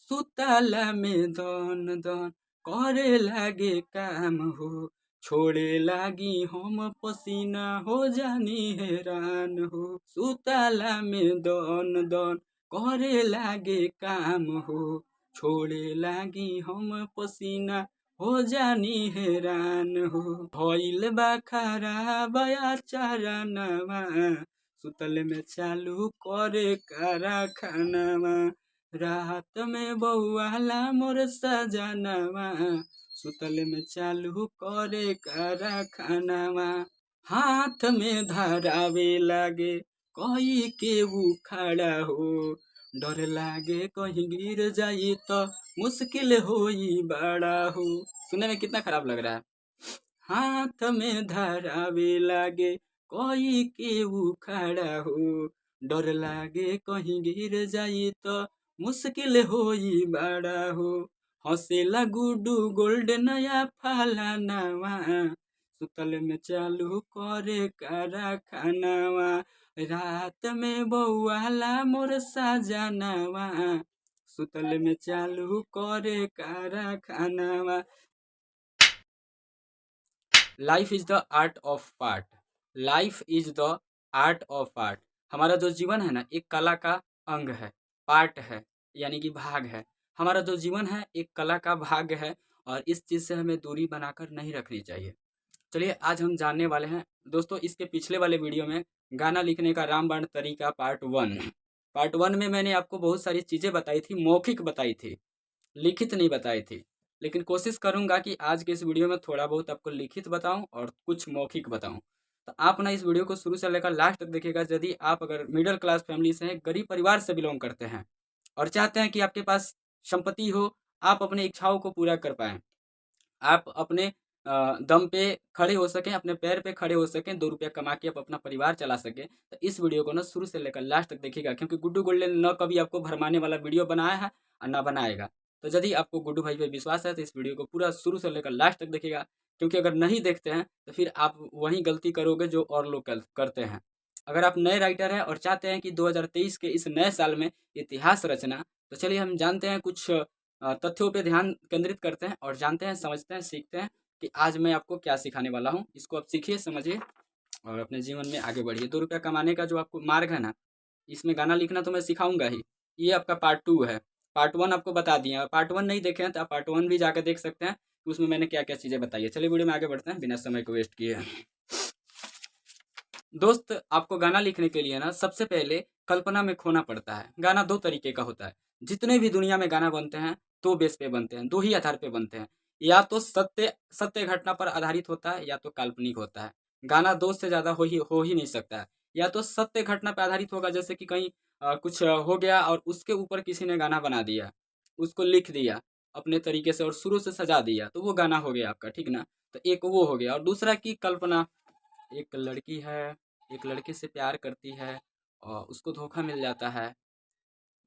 सुतला में दन दन करे लागे काम हो, छोड़े लागी हम पसीना हो जानी हैरान हो। सुतला में दन दन करे लागे काम हो, छोड़े लागी हम पसीना हो जानी हैरान हो। भइल बा खराब चारनवा, सुतल में चालू करे कारखानवा। रात में बउआला मोर सजनवा, सुतल में चालू करे कारखानवा। हाथ में धरावे लागे कहीं के खड़ा हो, डर लागे कहीं गिर जाई तो मुश्किल होई बड़ा हो। सुनने में कितना खराब लग रहा है। हाथ में धरावे लागे कोई केहू खड़ा हो, डर लागे कहीं गिर जाई तो मुश्किल होई बड़ा हो। हंसेला गुड्डू गोल्ड नया फलानावा, सुतल में चालू करे कारखानवा। रात में बउआला मोर सजनवा, सुतल में चालू करे कारखानवा। Life is the art of part. Life is the art of part. हमारा जो जीवन है ना, एक कला का अंग है, पार्ट है, यानी कि भाग है। हमारा जो जीवन है एक कला का भाग है, और इस चीज़ से हमें दूरी बनाकर नहीं रखनी चाहिए। चलिए आज हम जानने वाले हैं दोस्तों, इसके पिछले वाले वीडियो में गाना लिखने का रामबाण तरीका पार्ट 1 में मैंने आपको बहुत सारी चीज़ें बताई थी, मौखिक बताई थी, लिखित नहीं बताई थी। लेकिन कोशिश करूंगा कि आज के इस वीडियो में थोड़ा बहुत आपको लिखित बताऊं और कुछ मौखिक बताऊं। तो आप ना इस वीडियो को शुरू से लेकर लास्ट तक देखिएगा। यदि आप अगर मिडिल क्लास फैमिली से हैं, गरीब परिवार से बिलोंग करते हैं और चाहते हैं कि आपके पास संपत्ति हो, आप अपनी इच्छाओं को पूरा कर पाएँ, आप अपने दम पे खड़े हो सकें, अपने पैर पे खड़े हो सकें, 2 रुपया कमा के आप अपना परिवार चला सकें, तो इस वीडियो को ना शुरू से लेकर लास्ट तक देखिएगा। क्योंकि गुड्डू गोल्डन न कभी आपको भरमाने वाला वीडियो बनाया है और ना बनाएगा। तो यदि आपको गुड्डू भाई पे विश्वास है तो इस वीडियो को पूरा शुरू से लेकर लास्ट तक देखिएगा। क्योंकि अगर नहीं देखते हैं तो फिर आप वही गलती करोगे जो और लोग करते हैं। अगर आप नए राइटर हैं और चाहते हैं कि 2023 के इस नए साल में इतिहास रचना, तो चलिए हम जानते हैं कुछ तथ्यों पे ध्यान केंद्रित करते हैं और जानते हैं, समझते हैं, सीखते हैं कि आज मैं आपको क्या सिखाने वाला हूँ। इसको आप सीखिए, समझिए और अपने जीवन में आगे बढ़िए। 2 रुपया कमाने का जो आपको मार्ग है ना, इसमें गाना लिखना तो मैं सिखाऊंगा ही। ये आपका पार्ट 2 है। पार्ट 1 आपको बता दिया, पार्ट 1 नहीं देखे हैं तो आप पार्ट 1 भी जाकर देख सकते हैं कि उसमें मैंने क्या क्या चीज़ें बताई है। चलिए वीडियो में आगे बढ़ते हैं बिना समय को वेस्ट किए। दोस्त, आपको गाना लिखने के लिए ना सबसे पहले कल्पना में खोना पड़ता है। गाना 2 तरीके का होता है। जितने भी दुनिया में गाना बनते हैं 2 बेस पे बनते हैं, 2 ही आधार पे बनते हैं। या तो सत्य सत्य घटना पर आधारित होता है या तो काल्पनिक होता है। गाना 2 से ज़्यादा हो ही नहीं सकता है। या तो सत्य घटना पर आधारित होगा, जैसे कि कहीं कुछ हो गया और उसके ऊपर किसी ने गाना बना दिया, उसको लिख दिया अपने तरीके से और शुरू से सजा दिया, तो वो गाना हो गया आपका, ठीक ना। तो एक वो हो गया। और दूसरा की कल्पना, एक लड़की है, एक लड़के से प्यार करती है और उसको धोखा मिल जाता है,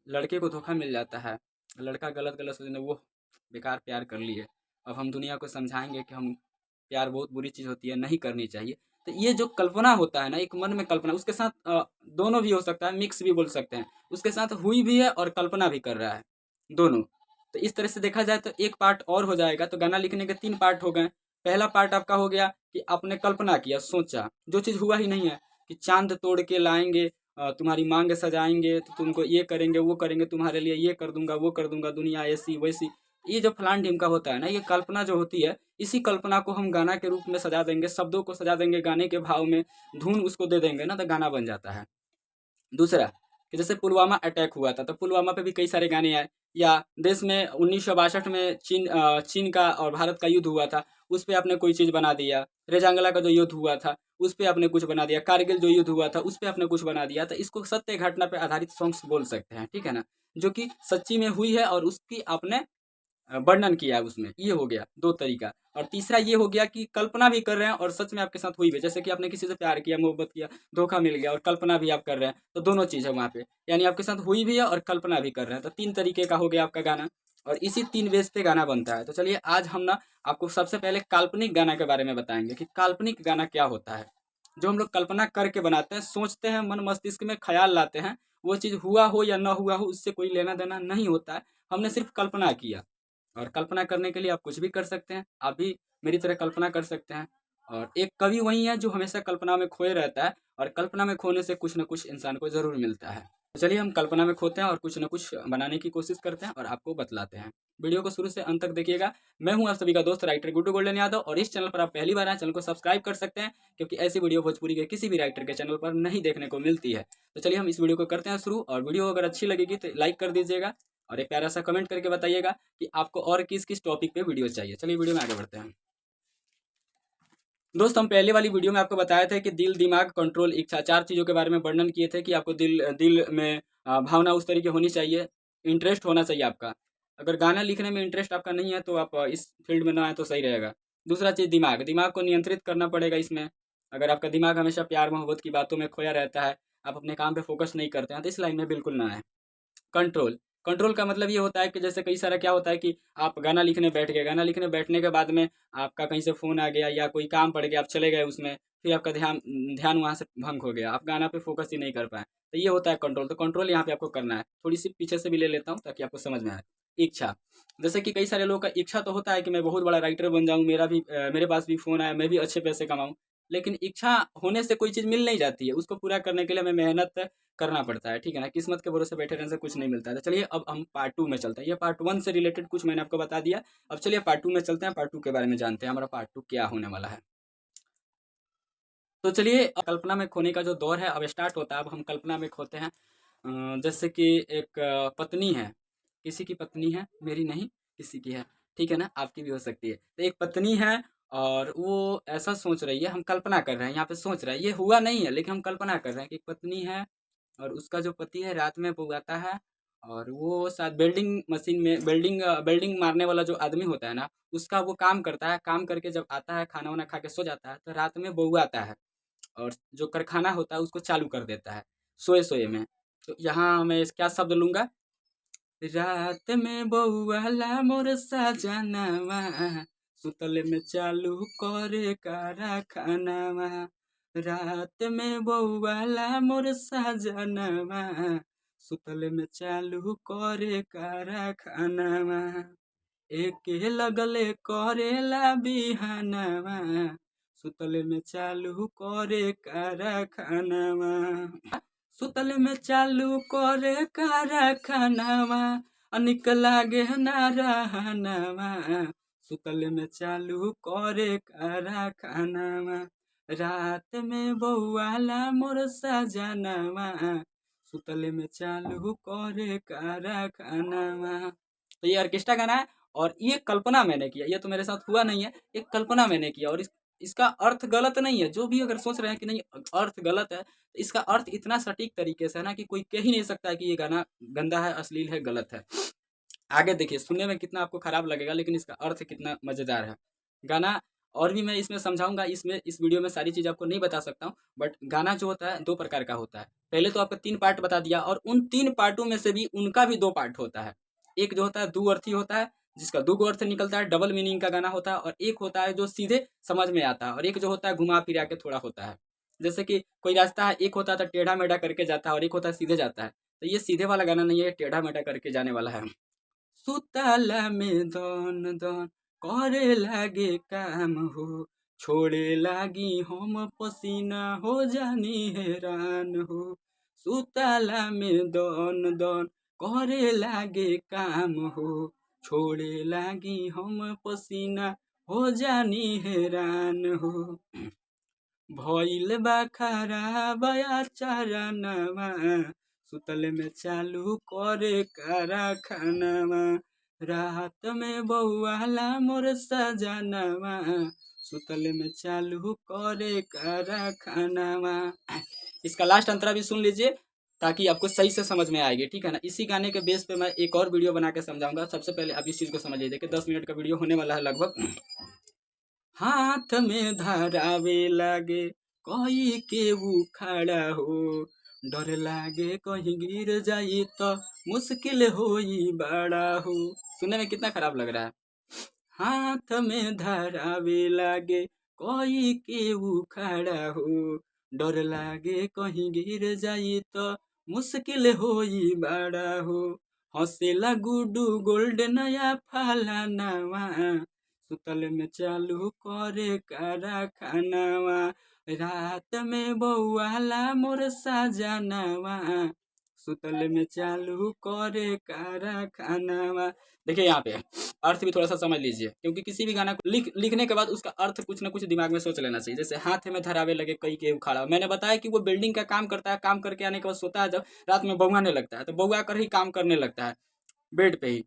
लड़के को धोखा मिल जाता है, लड़का गलत गलत सोचने वो बेकार प्यार कर लिए। अब हम दुनिया को समझाएंगे कि हम प्यार बहुत बुरी चीज़ होती है, नहीं करनी चाहिए। तो ये जो कल्पना होता है ना, एक मन में कल्पना, उसके साथ दोनों भी हो सकता है, मिक्स भी बोल सकते हैं। उसके साथ हुई भी है और कल्पना भी कर रहा है, दोनों। तो इस तरह से देखा जाए तो एक पार्ट और हो जाएगा। तो गाना लिखने के 3 पार्ट हो गए। पहला पार्ट आपका हो गया कि आपने कल्पना किया, सोचा, जो चीज़ हुआ ही नहीं है, कि चांद तोड़ के लाएंगे, तुम्हारी मांग सजाएंगे, तो तुमको ये करेंगे, वो करेंगे, तुम्हारे लिए ये कर दूंगा, वो कर दूंगा, दुनिया ऐसी वैसी। ये जो फलान ढिमका होता है ना, ये कल्पना जो होती है, इसी कल्पना को हम गाना के रूप में सजा देंगे, शब्दों को सजा देंगे गाने के भाव में, धुन उसको दे देंगे ना, तो गाना बन जाता है। दूसरा कि जैसे पुलवामा अटैक हुआ था, तो पुलवामा पे भी कई सारे गाने आए। या देश में 1962 में चीन का और भारत का युद्ध हुआ था, उस पे आपने कोई चीज़ बना दिया। रेजांगला का जो युद्ध हुआ था, उस पे आपने कुछ बना दिया। कारगिल जो युद्ध हुआ था, उस पे आपने कुछ बना दिया। तो इसको सत्य घटना पे आधारित सॉन्ग्स बोल सकते हैं, ठीक है ना, जो कि सच्ची में हुई है और उसकी आपने वर्णन किया है उसमें। ये हो गया 2 तरीका। और तीसरा ये हो गया कि कल्पना भी कर रहे हैं और सच में आपके साथ हुई भी, जैसे कि आपने किसी से प्यार किया, मोहब्बत किया, धोखा मिल गया और कल्पना भी आप कर रहे हैं, तो दोनों चीज़ है वहाँ पे, यानी आपके साथ हुई भी है और कल्पना भी कर रहे हैं। तो 3 तरीके का हो गया आपका गाना, और इसी 3 बेस पे गाना बनता है। तो चलिए आज हम ना आपको सबसे पहले काल्पनिक गाना के बारे में बताएंगे कि काल्पनिक गाना क्या होता है। जो हम लोग कल्पना करके बनाते हैं, सोचते हैं, मन मस्तिष्क में ख्याल लाते हैं वो चीज़ हुआ हो या ना हुआ हो उससे कोई लेना देना नहीं होता है। हमने सिर्फ कल्पना किया, और कल्पना करने के लिए आप कुछ भी कर सकते हैं। आप भी मेरी तरह कल्पना कर सकते हैं। और एक कवि वही है जो हमेशा कल्पना में खोए रहता है, और कल्पना में खोने से कुछ न कुछ इंसान को ज़रूर मिलता है। तो चलिए हम कल्पना में खोते हैं और कुछ न कुछ बनाने की कोशिश करते हैं और आपको बतलाते हैं। वीडियो को शुरू से अंत तक देखिएगा। मैं हूं आप सभी का दोस्त राइटर गुड्डू गोल्डन यादव, और इस चैनल पर आप पहली बार आए, चैनल को सब्सक्राइब कर सकते हैं, क्योंकि ऐसी वीडियो भोजपुरी के किसी भी राइटर के चैनल पर नहीं देखने को मिलती है। तो चलिए हम इस वीडियो को करते हैं शुरू, और वीडियो अगर अच्छी लगेगी तो लाइक कर दीजिएगा, और एक प्यारा सा कमेंट करके बताइएगा कि आपको और किस किस टॉपिक पे वीडियो चाहिए। चलिए वीडियो में आगे बढ़ते हैं। दोस्त, हम पहले वाली वीडियो में आपको बताया था कि दिल, दिमाग, कंट्रोल, इच्छा, चार चीज़ों के बारे में वर्णन किए थे कि आपको दिल दिल में भावना उस तरीके होनी चाहिए, इंटरेस्ट होना चाहिए आपका। अगर गाना लिखने में इंटरेस्ट आपका नहीं है तो आप इस फील्ड में ना आए तो सही रहेगा। दूसरा चीज़ दिमाग, दिमाग को नियंत्रित करना पड़ेगा इसमें। अगर आपका दिमाग हमेशा प्यार मोहब्बत की बातों में खोया रहता है, आप अपने काम पे फोकस नहीं करते हैं, तो इस लाइन में बिल्कुल ना आए। कंट्रोल, कंट्रोल का मतलब ये होता है कि जैसे कई सारा क्या होता है कि आप गाना लिखने बैठ गए, गाना लिखने बैठने के बाद में आपका कहीं से फ़ोन आ गया या कोई काम पड़ गया, आप चले गए उसमें, फिर आपका ध्यान ध्यान वहाँ से भंग हो गया, आप गाना पे फोकस ही नहीं कर पाए, तो ये होता है कंट्रोल। तो कंट्रोल यहाँ पे आपको करना है। थोड़ी सी पीछे से भी ले लेता हूँ ताकि आपको समझ में आए। इच्छा, जैसे कि कई सारे लोगों का इच्छा तो होता है कि मैं बहुत बड़ा राइटर बन जाऊँ, मेरे पास भी फ़ोन आए, मैं भी अच्छे पैसे कमाऊँ, लेकिन इच्छा होने से कोई चीज़ मिल नहीं जाती है, उसको पूरा करने के लिए हमें मेहनत करना पड़ता है, ठीक है ना। किस्मत के भरोसे बैठे रहने से कुछ नहीं मिलता है। तो चलिए अब हम पार्ट 2 में चलते हैं। ये पार्ट 1 से रिलेटेड कुछ मैंने आपको बता दिया। अब चलिए पार्ट 2 में चलते हैं, पार्ट 2 के बारे में जानते हैं, हमारा पार्ट 2 क्या होने वाला है। तो चलिए कल्पना में खोने का जो दौर है अब स्टार्ट होता है। अब हम कल्पना में खोते हैं। जैसे कि एक पत्नी है, किसी की पत्नी है, मेरी नहीं, किसी की है, ठीक है ना, आपकी भी हो सकती है। तो एक पत्नी है और वो ऐसा सोच रही है, हम कल्पना कर रहे हैं, यहाँ पे सोच रहा है, ये हुआ नहीं है लेकिन हम कल्पना कर रहे हैं कि एक पत्नी है और उसका जो पति है रात में वो आता है, और वो शायद वेल्डिंग मशीन में वेल्डिंग मारने वाला जो आदमी होता है ना, उसका वो काम करता है। काम करके जब आता है, खाना वाना खा के सो जाता है, तो रात में बहू आता है और जो कारखाना होता है उसको चालू कर देता है सोए सोए में। तो यहाँ मैं क्या शब्द लूँगा, रात में बउआला मोर सजनवा, सुतल में चालू करे कारखानवा। रात में बउआला मोर सजनवा, सुतल में चालू करे कारखानवा। एके लगले करेला बिहानवा, सुतल में चालू करे कारखानवा। सुतल में चालू करे कारखानवा, निक लागे ना रहनवा। सुतल में चालू करे कारखानवा, रात में बउआला मोर सजनवा, सुतल में चालू करे कारखानवा। तो ये ऑर्केस्ट्रा गाना है, और ये कल्पना मैंने किया, ये तो मेरे साथ हुआ नहीं है, एक कल्पना मैंने किया। और इसका अर्थ गलत नहीं है। जो भी अगर सोच रहे हैं कि नहीं अर्थ गलत है, तो इसका अर्थ इतना सटीक तरीके से है ना कि कोई कह ही नहीं सकता है कि ये गाना गंदा है, अश्लील है, गलत है। आगे देखिए, सुनने में कितना आपको खराब लगेगा लेकिन इसका अर्थ कितना मज़ेदार है गाना। और भी मैं इसमें समझाऊंगा, इसमें इस वीडियो में सारी चीज़ आपको नहीं बता सकता हूँ, बट गाना जो होता है दो प्रकार का होता है। पहले तो आपको 3 पार्ट बता दिया, और उन 3 पार्टों में से भी उनका भी 2 पार्ट होता है। एक जो होता है दुअर्थी होता है, जिसका 2 गो अर्थ निकलता है, डबल मीनिंग का गाना होता है, और एक होता है जो सीधे समझ में आता है, और एक जो होता है घुमा फिरा के थोड़ा होता है। जैसे कि कोई रास्ता है, एक होता है तो टेढ़ा मेढ़ा करके जाता है और एक होता है सीधे जाता है। तो ये सीधे वाला गाना नहीं है, टेढ़ा मेढ़ा करके जाने वाला है। सुतला में दन दन करे लागे काम हो, छोड़े लागी हम पसीना हो जानी हैरान हो। सुतला में दन दन करे लागे काम हो, छोड़े लागी हम पसीना हो जानी हैरान हो। भइल बा खराब आचरणवा, सुतल में चालू करे कारखानवा। रात में बउआला मोर सजनवा, सुतल में चालू करे कारखानवा। इसका लास्ट अंतरा भी सुन लीजिए ताकि आपको सही से समझ में आएगी, ठीक है ना। इसी गाने के बेस पे मैं एक और वीडियो बना के समझाऊंगा। सबसे पहले आप इस चीज़ को समझिए। देखिए 10 मिनट का वीडियो होने वाला है लगभग। हाथ में धरावे लागे कहीं केहू खड़ा हो, डर लागे कहीं गिर जाई तो मुश्किल होई बड़ा हो। सुनने में कितना खराब लग रहा है। हाथ में धरावे लागे कोई केहू खड़ा हो, डर लागे कहीं गिर जाई तो मुश्किल होई बड़ा हो। हंसेला गुडू गोल्ड नया फलानावा, सुतल में चालू करे कारखानावा, रात में बौआला मोर सजनावा, सुतल में चालू करे कारखानावा। देखिए यहाँ पे अर्थ भी थोड़ा सा समझ लीजिए, क्योंकि किसी भी गाना को लिखने के बाद उसका अर्थ कुछ ना कुछ दिमाग में सोच लेना चाहिए। जैसे हाथ में धरावे लगे कई के उखाड़ा, मैंने बताया कि वो बिल्डिंग का काम करता है, काम करके आने के बाद सोता है, जब रात में बौआने लगता है तो बौआ कर ही काम करने लगता है बेड पे ही।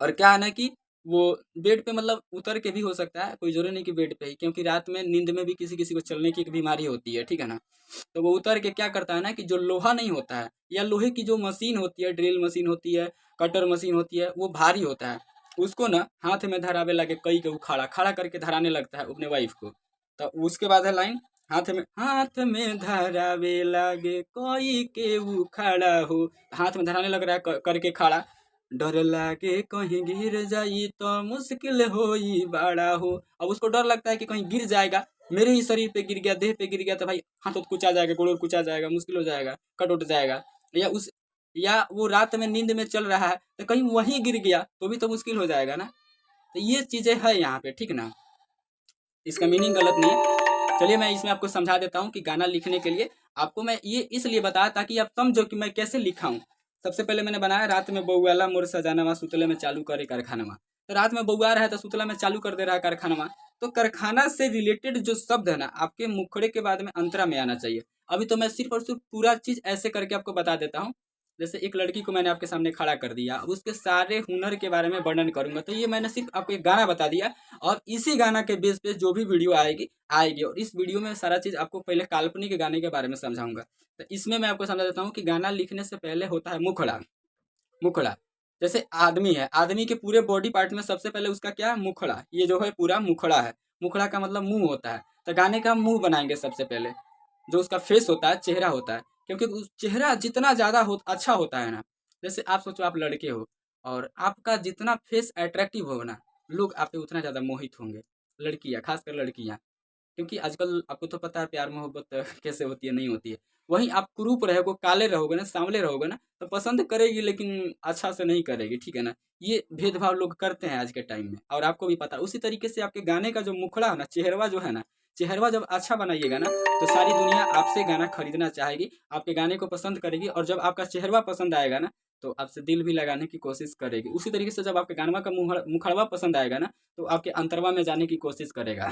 और क्या है ना कि वो बेड पे मतलब उतर के भी हो सकता है, कोई जरूरी नहीं कि बेड पे ही, क्योंकि रात में नींद में भी किसी किसी को चलने की एक बीमारी होती है, ठीक है ना। तो वो उतर के क्या करता है ना कि जो लोहा नहीं होता है या लोहे की जो मशीन होती है, ड्रिल मशीन होती है, कटर मशीन होती है, वो भारी होता है, उसको ना हाथ में धरावे लगे कई के उखाड़ा खड़ा करके धराने लगता है अपने वाइफ को। तो उसके बाद है लाइन, हाथ में धरावे लागे कोई के उखाड़ा हो, हाथ में धराने लग रहा है करके खड़ा, डर लागे कहीं गिर जाई तो मुश्किल होई बड़ा हो। अब उसको डर लगता है कि कहीं गिर जाएगा, मेरे ही शरीर पे गिर गया, देह पे गिर गया तो भाई हाथ उठ कुचा जाएगा, गोड़ कुचा जाएगा, मुश्किल हो जाएगा, कट उठ जाएगा। या उस या वो रात में नींद में चल रहा है तो कहीं वहीं गिर गया तो भी तो मुश्किल हो जाएगा ना। तो ये चीजें है यहाँ पे, ठीक ना। इसका मीनिंग गलत नहीं है। चलिए मैं इसमें आपको समझा देता हूँ कि गाना लिखने के लिए आपको मैं ये इसलिए बताया ताकि आप समझो कि मैं कैसे लिखा हूँ। सबसे पहले मैंने बनाया रात में बउआला मोर सजानवा, सुतले में चालू करे कारखानवा। तो रात में बउआ रहा है तो सुतला में चालू कर दे रहा है कारखानवा। तो कारखाना से रिलेटेड जो शब्द है ना आपके मुखड़े के बाद में अंतरा में आना चाहिए। अभी तो मैं सिर्फ और सिर्फ पूरा चीज ऐसे करके आपको बता देता हूँ। जैसे एक लड़की को मैंने आपके सामने खड़ा कर दिया, अब उसके सारे हुनर के बारे में वर्णन करूंगा, तो ये मैंने सिर्फ आपको एक गाना बता दिया। और इसी गाना के बेस पे जो भी वीडियो आएगी आएगी, और इस वीडियो में सारा चीज़ आपको पहले काल्पनिक गाने के बारे में समझाऊंगा। तो इसमें मैं आपको समझा देता हूँ कि गाना लिखने से पहले होता है मुखड़ा। मुखड़ा जैसे आदमी है, आदमी के पूरे बॉडी पार्ट में सबसे पहले उसका क्या है, मुखड़ा। ये जो है पूरा मुखड़ा है। मुखड़ा का मतलब मुंह होता है। तो गाने का मुंह बनाएंगे सबसे पहले, जो उसका फेस होता है, चेहरा होता है। क्योंकि उस चेहरा जितना ज़्यादा अच्छा होता है ना, जैसे आप सोचो आप लड़के हो और आपका जितना फेस अट्रैक्टिव होगा ना, लोग आप पे उतना ज़्यादा मोहित होंगे। लड़कियाँ, खासकर लड़कियाँ, क्योंकि आजकल आपको तो पता है प्यार मोहब्बत कैसे होती है, नहीं होती है। वहीं आप कुरूप रहोगे, काले रहोगे ना, सांवले रहोगे ना, तो पसंद करेगी लेकिन अच्छा से नहीं करेगी, ठीक है ना। ये भेदभाव लोग करते हैं आज के टाइम में, और आपको भी पता है। उसी तरीके से आपके गाने का जो मुखड़ा है ना, चेहरवा जो है ना, चेहरवा जब अच्छा बनाइएगा ना, तो सारी दुनिया आपसे गाना खरीदना चाहेगी, आपके गाने को पसंद करेगी। और जब आपका चेहरवा पसंद आएगा ना, तो आपसे दिल भी लगाने की कोशिश करेगी। उसी तरीके से जब आपके गानवा का मुखड़वा पसंद आएगा ना, तो आपके अंतरवा में जाने की कोशिश करेगा।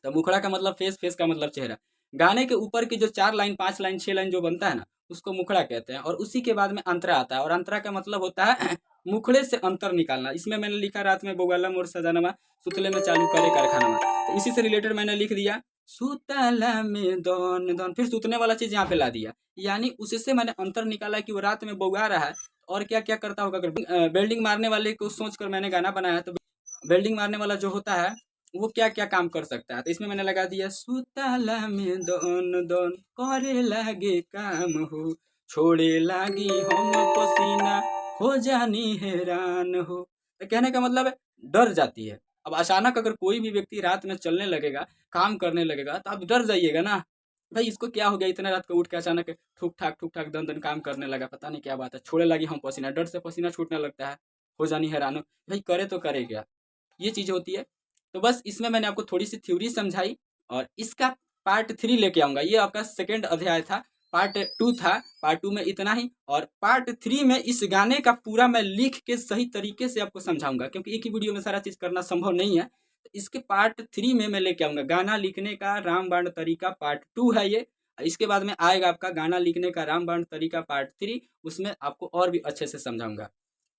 तो मुखड़ा का मतलब फेस, फेस का मतलब चेहरा। गाने के ऊपर की जो 4 लाइन 5 लाइन 6 लाइन जो बनता है ना, उसको मुखड़ा कहते हैं। और उसी के बाद में अंतरा आता है, और अंतरा का मतलब होता है मुखड़े से अंतर निकालना। इसमें मैंने लिखा रात में बउआला मोर सजनवा, सुतले में चालू करे कारखानवा। तो इसी से रिलेटेड मैंने लिख दिया सुतला में दौन दौन, फिर सुतने वाला चीज यहाँ पे ला दिया। यानी उससे मैंने अंतर निकाला कि वो रात में बउआ रहा है और क्या क्या करता होगा। अगर बेल्डिंग मारने वाले को सोचकर मैंने गाना बनाया, तो वेल्डिंग मारने वाला जो होता है वो क्या क्या काम कर सकता है। तो इसमें मैंने लगा दिया सुतला में दोन दोन करे लागे काम हो, छोड़े लागी हम पसीना, हो जानी हैरान हो। तो कहने का मतलब है डर जाती है। अब अचानक अगर कोई भी व्यक्ति रात में चलने लगेगा, काम करने लगेगा, तो आप डर जाइएगा ना, भाई इसको क्या हो गया, इतना रात को उठ के अचानक ठुक ठाक दन दन काम करने लगा, पता नहीं क्या बात है, छोड़े लगी हम पसीना, डर से पसीना छूटने लगता है, हो जानी हैरान हो। भाई करे तो करे क्या, ये चीज़ होती है। तो बस इसमें मैंने आपको थोड़ी सी थ्योरी समझाई, और इसका पार्ट 3 लेके आऊँगा। ये आपका सेकंड अध्याय था, पार्ट 2 था। पार्ट 2 में इतना ही, और पार्ट 3 में इस गाने का पूरा मैं लिख के सही तरीके से आपको समझाऊंगा, क्योंकि एक ही वीडियो में सारा चीज़ करना संभव नहीं है। तो इसके पार्ट 3 में मैं लेके आऊँगा गाना लिखने का रामबाण तरीका, पार्ट 2 है ये। इसके बाद में आएगा आपका गाना लिखने का रामबाण तरीका पार्ट 3, उसमें आपको और भी अच्छे से समझाऊंगा।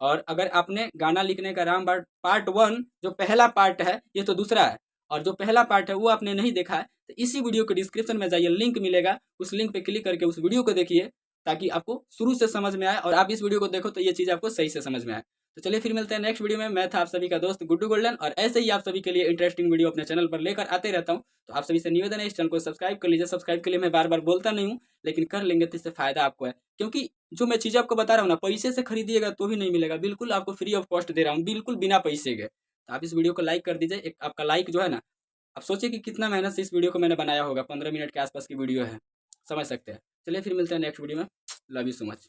और अगर आपने गाना लिखने का रामबाण पार्ट 1 जो पहला पार्ट है, ये तो दूसरा है, और जो पहला पार्ट है वो आपने नहीं देखा है, तो इसी वीडियो के डिस्क्रिप्शन में जाइए, लिंक मिलेगा, उस लिंक पे क्लिक करके उस वीडियो को देखिए, ताकि आपको शुरू से समझ में आए, और आप इस वीडियो को देखो तो ये चीज़ आपको सही से समझ में आए। तो चलिए फिर मिलते हैं नेक्स्ट वीडियो में। मैं था आप सभी का दोस्त गुड्डू गोल्डन, और ऐसे ही आप सभी के लिए इंटरेस्टिंग वीडियो अपने चैनल पर लेकर आते रहता हूँ। तो आप सभी से निवेदन है, इस चैनल को सब्सक्राइब कर लीजिए। सब्सक्राइब के लिए मैं बार बार बोलता नहीं हूँ, लेकिन कर लेंगे तो इससे फायदा आपको है, क्योंकि जो मैं चीज़ें आपको बता रहा हूँ ना, पैसे से खरीदिएगा तो भी नहीं मिलेगा, बिल्कुल आपको फ्री ऑफ कॉस्ट दे रहा हूँ, बिल्कुल बिना पैसे के। तो आप इस वीडियो को लाइक कर दीजिए। एक आपका लाइक जो है ना, आप सोचिए कि कितना मेहनत से इस वीडियो को मैंने बनाया होगा। 15 मिनट के आसपास की वीडियो है, समझ सकते हैं। चलिए फिर मिलते हैं नेक्स्ट वीडियो में। Love you so much.